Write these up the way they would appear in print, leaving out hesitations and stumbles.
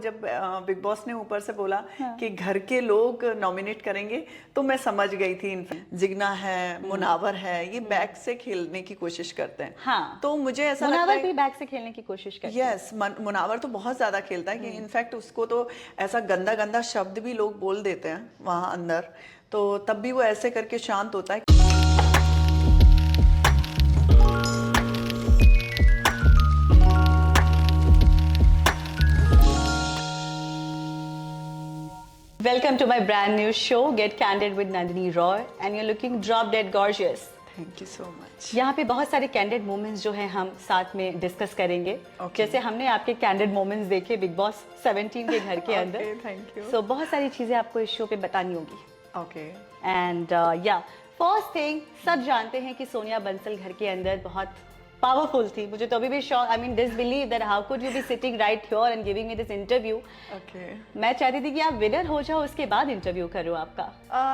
जब big boss ने ऊपर से बोला कि घर के लोग नॉमिनेट करेंगे तो मैं समझ गई थी। जिगना है, मुनावर है, ये बैक से खेलने की कोशिश करते हैं। हाँ, तो मुझे ऐसा लगता मुनावर है भी बैक से खेलने की कोशिश करते हैं। यस, मुनावर तो बहुत ज्यादा खेलता है कि इनफैक्ट उसको तो ऐसा गंदा गंदा शब्द भी लोग बोल देते हैं वहां अंदर, तो तब भी वो ऐसे करके शांत होता है। Welcome to my brand new show, Get Candid with Nandini Roy, and you're looking drop dead gorgeous. Thank you so much. यहाँ पे बहुत सारे कैंडिड मोमेंट्स जो हैं हम साथ में डिस्कस करेंगे। Okay. जैसे हमने आपके कैंडिड मोमेंट्स देखे बिग बॉस 17 के घर के अंदर। Thank you. सो बहुत सारी चीजें आपको इस शो पे बतानी होगी। ओके। एंड या फर्स्ट थिंग, सब जानते हैं कि सोनिया बंसल घर के अंदर बहुत पावरफुल थी। मुझे तो अभी भी shock, I mean disbelieve that how could you be sitting right here and giving me this interview. Okay. मैं चाहती थी कि आप विनर हो जाओ, उसके बाद इंटरव्यू करो आपका।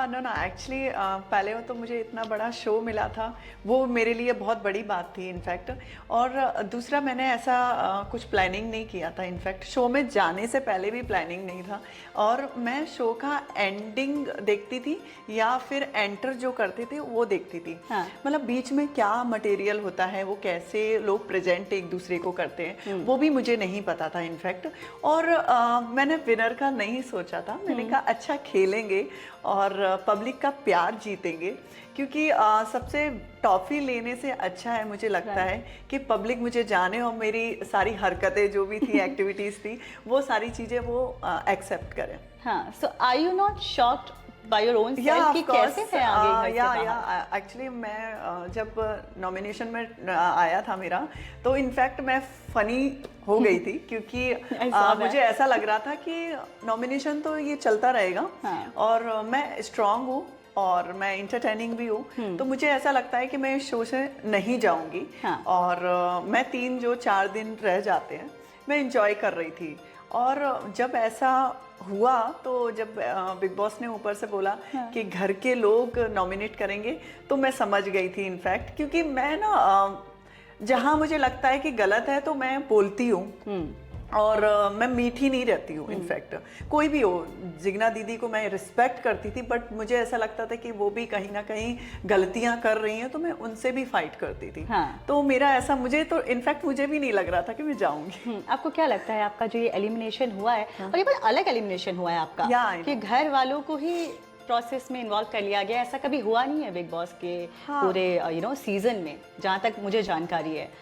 नो नो, एक्चुअली पहले तो मुझे इतना बड़ा शो मिला था, वो मेरे लिए बहुत बड़ी बात थी इनफैक्ट। और दूसरा, मैंने ऐसा कुछ प्लानिंग नहीं किया था। इनफैक्ट शो में जाने से पहले भी प्लानिंग नहीं था। और मैं शो का एंडिंग देखती थी या फिर एंटर जो करते थे वो देखती थी। हाँ। मतलब बीच में क्या मटेरियल होता है, वो कैसे लोग प्रेजेंट एक दूसरे को करते हैं, वो भी मुझे नहीं पता था इनफैक्ट। और मैंने विनर का नहीं सोचा था। मैंने कहा अच्छा खेलेंगे और पब्लिक का प्यार जीतेंगे, क्योंकि सबसे टॉफी लेने से अच्छा है मुझे लगता है कि पब्लिक मुझे जाने और मेरी सारी हरकतें जो भी थी, एक्टिविटीज थी, वो सारी चीजें वो एक्सेप्ट करें। हाँ, so are you not shocked by your own self कि कैसे थे आगे घर से बाहर? एक्चुअली मैं जब नॉमिनेशन में आया था मेरा, तो इनफैक्ट मैं फनी हो गई थी क्योंकि मुझे ऐसा लग रहा था कि नॉमिनेशन तो ये चलता रहेगा। हाँ। और मैं स्ट्रांग हूँ और मैं इंटरटेनिंग भी हूँ, तो मुझे ऐसा लगता है कि मैं इस शो से नहीं जाऊंगी। हाँ। और मैं 4 दिन रह जाते हैं, मैं इंजॉय कर रही थी। और जब ऐसा हुआ, तो जब बिग बॉस ने ऊपर से बोला कि घर के लोग नॉमिनेट करेंगे, तो मैं समझ गई थी इनफैक्ट, क्योंकि मैं ना जहां मुझे लगता है कि गलत है तो मैं बोलती हूँ। और मैं मीठी नहीं रहती हूँ इनफैक्ट। कोई भी हो, जिगना दीदी को मैं रिस्पेक्ट करती थी, बट मुझे ऐसा लगता था कि वो भी कहीं ना कहीं गलतियां कर रही हैं, तो मैं उनसे भी फाइट करती थी। हाँ। तो मेरा ऐसा, मुझे तो इनफैक्ट मुझे भी नहीं लग रहा था कि मैं जाऊंगी। आपको क्या लगता है आपका जो ये एलिमिनेशन हुआ है, और ये बड़ा अलग एलिमिनेशन हुआ है आपका, Yeah, कि घर वालों को ही प्रोसेस में इन्वॉल्व कर लिया गया? ऐसा कभी हुआ नहीं है बिग बॉस के पूरे सीजन में, जहाँ तक मुझे जानकारी है।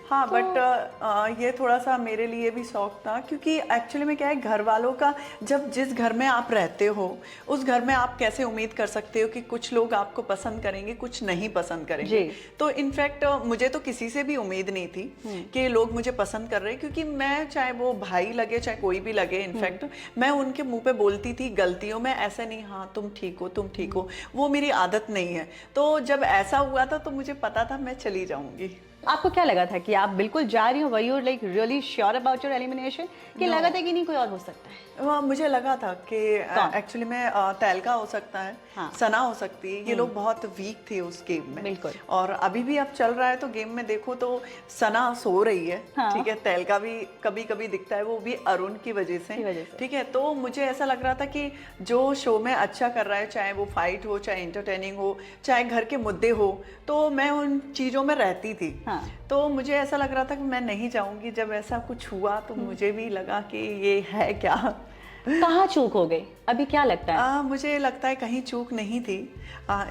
हाँ, बट ये थोड़ा सा मेरे लिए भी शौक था, क्योंकि एक्चुअली में क्या है, घर वालों का, जब जिस घर में आप रहते हो उस घर में आप कैसे उम्मीद कर सकते हो कि कुछ लोग आपको पसंद करेंगे, कुछ नहीं पसंद करेंगे। तो इनफैक्ट मुझे तो किसी से भी उम्मीद नहीं थी कि लोग मुझे पसंद कर रहे हैं, क्योंकि मैं, चाहे वो भाई लगे चाहे कोई भी लगे, इनफैक्ट मैं उनके मुंह पे बोलती थी गलतियों में, ऐसे नहीं हाँ तुम ठीक हो तुम ठीक हो, वो मेरी आदत नहीं है। तो जब ऐसा हुआ था तो मुझे पता था मैं चली जाऊंगी। आपको क्या लगा था कि आप बिल्कुल जा रही हो, were you like really sure about your elimination, कि लगा था कि नहीं कोई और हो सकता है? मुझे लगा था कि एक्चुअली में तहलका हो सकता है, हाँ। सना हो सकती है, ये लोग बहुत वीक थे उस गेम में। बिल्कुल। और अभी भी अब चल रहा है तो गेम में देखो तो सना सो रही है। हाँ। ठीक है, तहलका भी कभी कभी दिखता है, वो भी अरुण की वजह से। ठीक है, तो मुझे ऐसा लग रहा था कि जो शो में अच्छा कर रहा है, चाहे वो फाइट हो, चाहे इंटरटेनिंग हो, चाहे घर के मुद्दे हो, तो मैं उन चीजों में रहती थी। हाँ। तो मुझे ऐसा लग रहा था कि मैं नहीं जाऊंगी। जब ऐसा कुछ हुआ तो मुझे भी लगा कि ये है क्या, कहाँ चूक हो गई? अभी क्या लगता है? मुझे लगता है कहीं चूक नहीं थी।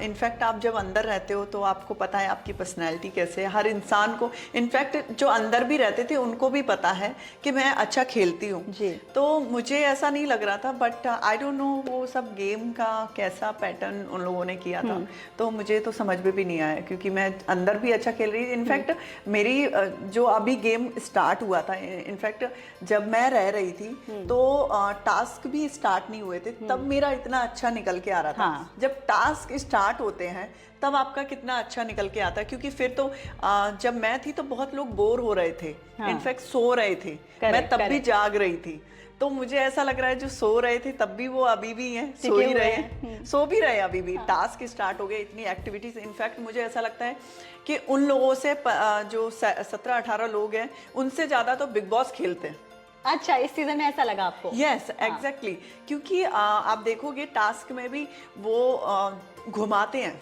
इनफैक्ट आप जब अंदर रहते हो तो आपको पता है आपकी पर्सनैलिटी कैसे है, हर इंसान को, इनफैक्ट जो अंदर भी रहते थे उनको भी पता है कि मैं अच्छा खेलती हूँ। तो मुझे ऐसा नहीं लग रहा था, बट आई डोंट नो वो सब गेम का कैसा पैटर्न उन लोगों ने किया था, तो मुझे तो समझ में भी नहीं आया, क्योंकि मैं अंदर भी अच्छा खेल रही थी। इनफैक्ट मेरी जो अभी गेम स्टार्ट हुआ था, इनफैक्ट जब मैं रह रही थी तो टास्क भी स्टार्ट नहीं हुए थे, तब मेरा इतना अच्छा निकल के आ रहा था। हाँ। जब टास्क स्टार्ट होते हैं तब आपका कितना अच्छा निकल के आता है, क्योंकि फिर तो जब मैं थी तो बहुत लोग बोर हो रहे थे। हाँ। इनफैक्ट सो रहे थे। मैं तब भी जाग रही थी। तो मुझे ऐसा लग रहा है जो सो रहे थे तब भी वो अभी भी हैं, सो ही रहे हैं, सो भी रहे हैं अभी भी। टास्क स्टार्ट हो गए, इतनी एक्टिविटीज। इनफैक्ट मुझे ऐसा लगता है कि उन लोगों से जो 17-18 लोग हैं उनसे ज़्यादा तो बिग बॉस खेलते हैं। अच्छा, इस सीजन में ऐसा लगा आपको? यस एग्जैक्टली, क्योंकि आप देखोगे टास्क में भी वो घुमाते हैं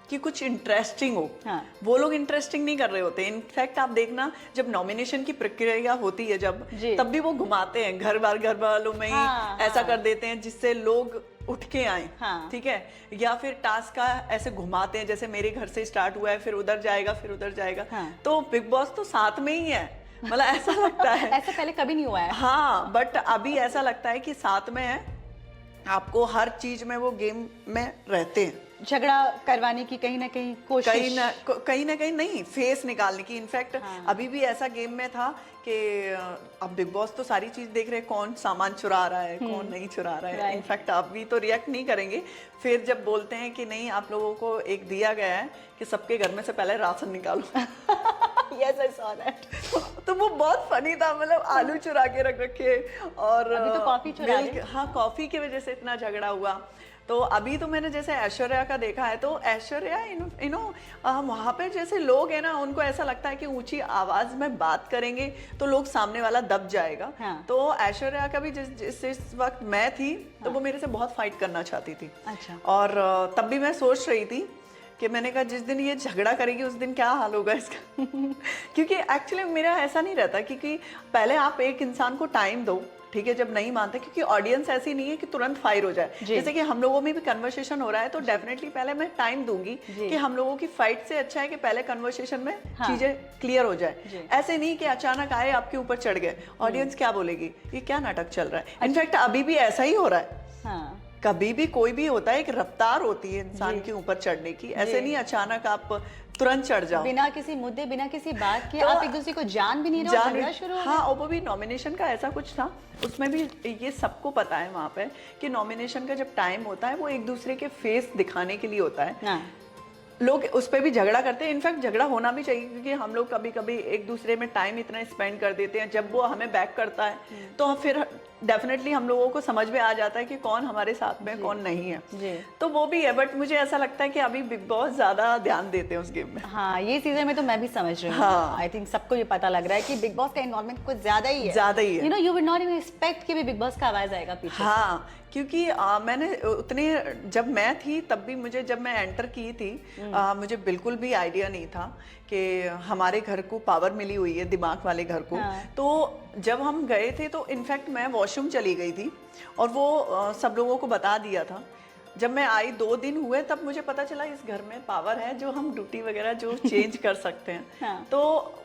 कि कुछ इंटरेस्टिंग हो। हाँ। वो लोग इंटरेस्टिंग नहीं कर रहे होते। इनफैक्ट आप देखना जब नॉमिनेशन की प्रक्रिया होती है जब, जी। तब भी वो घुमाते हैं, घर वालों में ही हाँ, ऐसा हाँ। कर देते हैं जिससे लोग उठ के आए। हाँ। ठीक है, या फिर टास्क का ऐसे घुमाते हैं, जैसे मेरे घर से स्टार्ट हुआ है, फिर उधर जाएगा, फिर उधर जाएगा। हाँ। तो बिग बॉस तो साथ में ही है, मतलब ऐसा लगता है। ऐसा पहले कभी नहीं हुआ है। हाँ, बट अभी ऐसा लगता है कि साथ में है, आपको हर चीज में वो गेम में रहते हैं। झगड़ा करवाने की कहीं ना कहीं कोशिश। कहीं ना कहीं नहीं, फेस निकालने की। इनफैक्ट हाँ। अभी भी ऐसा गेम में था कि अब बिग बॉस तो सारी चीज देख रहे हैं, कौन सामान चुरा रहा है, कौन नहीं चुरा रहा है। Right. इनफैक्ट अभी तो रिएक्ट नहीं करेंगे। फिर जब बोलते हैं कि नहीं, आप लोगों को एक दिया गया है कि सबके घर में से पहले राशन निकालो। Yes, I saw that. तो वो बहुत फनी था, मतलब आलू चुरा के रख रखे और अभी तो कॉफी चुरा मिल्क, हाँ कॉफी की वजह से इतना झगड़ा हुआ। तो अभी तो मैंने जैसे ऐश्वर्या का देखा है, तो ऐश्वर्या यू नो वहाँ पे जैसे लोग हैं ना, उनको ऐसा लगता है कि ऊंची आवाज में बात करेंगे तो लोग सामने वाला दब जाएगा। हाँ। तो ऐश्वर्या का भी जिस वक्त मैं थी, तो वो मेरे से बहुत फाइट करना चाहती थी। अच्छा। और तब भी मैं सोच रही थी कि मैंने कहा जिस दिन ये झगड़ा करेगी उस दिन क्या हाल होगा इसका। क्योंकि एक्चुअली मेरा ऐसा नहीं रहता, क्योंकि पहले आप एक इंसान को टाइम दो, ठीक है, जब नहीं मानते, क्योंकि ऑडियंस ऐसी नहीं है कि तुरंत फायर हो जाए। जैसे कि हम लोगों में भी कन्वर्सेशन हो रहा है, तो डेफिनेटली पहले मैं टाइम दूंगी कि हम लोगों की फाइट से अच्छा है कि पहले कन्वर्सेशन में चीजें क्लियर हो जाए। ऐसे नहीं कि अचानक आए आपके ऊपर चढ़ गए, ऑडियंस क्या बोलेगी, ये क्या नाटक चल रहा है। इनफैक्ट अभी भी ऐसा ही हो रहा है। हाँ। कभी भी कोई भी होता है, एक रफ्तार होती है इंसान के ऊपर चढ़ने की। ऐसे नहीं अचानक आप तुरंत चढ़ जाओ, बिना किसी मुद्दे, बिना किसी बात के आप एक दूसरे को जान भी नहीं रहे हो, झगड़ा शुरू हो हाँ, और वो भी नॉमिनेशन का ऐसा कुछ था, उसमें भी ये सबको पता है वहाँ पे कि नॉमिनेशन का जब टाइम होता है वो एक दूसरे के फेस दिखाने के लिए होता है। हाँ। लोग उस पर भी झगड़ा करते हैं। इनफैक्ट झगड़ा होना भी चाहिए, क्योंकि हम लोग कभी कभी एक दूसरे में टाइम इतना स्पेंड कर देते हैं, जब वो हमें बैक करता है तो फिर डेफिनेटली हम लोगों को समझ में आ जाता है कि कौन हमारे साथ में कौन नहीं है। जी। तो वो भी है, बट मुझे ऐसा लगता है कि अभी बिग बॉस ज्यादा ध्यान देते हैं उस गेम में। हाँ, ये सीजन में तो मैं भी समझ रही हूँ। हाँ। आई थिंक सबको ये पता लग रहा है कि बिग बॉस का इन्वॉल्वमेंट कुछ ज्यादा ही है। ज्यादा ही है। You know, you would not even expect कि भी बिग बॉस का आवाज आएगा पीछे। हाँ, क्योंकि मैंने उतने, जब मैं थी तब भी मुझे, जब मैं एंटर की थी, मुझे बिल्कुल भी आइडिया नहीं था कि हमारे घर को पावर मिली हुई है, दिमाग वाले घर को। हाँ। तो जब हम गए थे तो इनफैक्ट मैं वॉशरूम चली गई थी और वो सब लोगों को बता दिया था। जब मैं आई 2 दिन हुए तब मुझे पता चला इस घर में पावर है, जो हम ड्यूटी वगैरह जो चेंज कर सकते हैं। हाँ। तो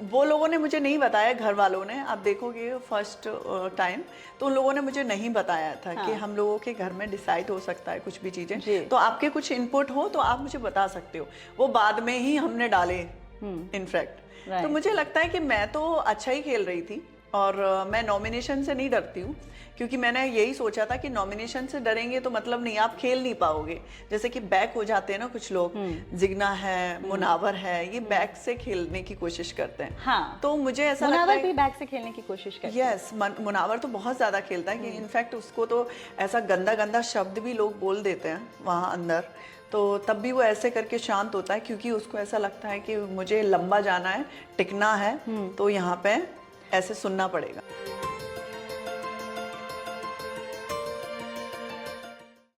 वो लोगों ने मुझे नहीं बताया, घर वालों ने, आप देखोगे फर्स्ट टाइम तो उन लोगों ने मुझे नहीं बताया था कि हम लोगों के घर में डिसाइड हो सकता है कुछ भी चीजें। तो आपके कुछ इनपुट हो तो आप मुझे बता सकते हो। वो बाद में ही हमने डाले इनफैक्ट। तो मुझे लगता है कि मैं तो अच्छा ही खेल रही थी, और मैं नॉमिनेशन से नहीं डरती हूँ, क्योंकि मैंने यही सोचा था कि नॉमिनेशन से डरेंगे तो मतलब नहीं, आप खेल नहीं पाओगे। जैसे कि बैक हो जाते हैं ना कुछ लोग, जिग्ना है, मुनावर है, ये बैक से खेलने की कोशिश करते हैं। हाँ। तो मुझे ऐसा लगता मुनावर है भी बैक से खेलने की कोशिश करते हैं। यस, मुनावर तो बहुत ज्यादा खेलता है कि इनफैक्ट उसको तो ऐसा गंदा गंदा शब्द भी लोग बोल देते हैं वहां अंदर, तो तब भी वो ऐसे करके शांत होता है, क्योंकि उसको ऐसा लगता है कि मुझे लंबा जाना है, टिकना है, तो यहाँ पे ऐसे सुनना पड़ेगा।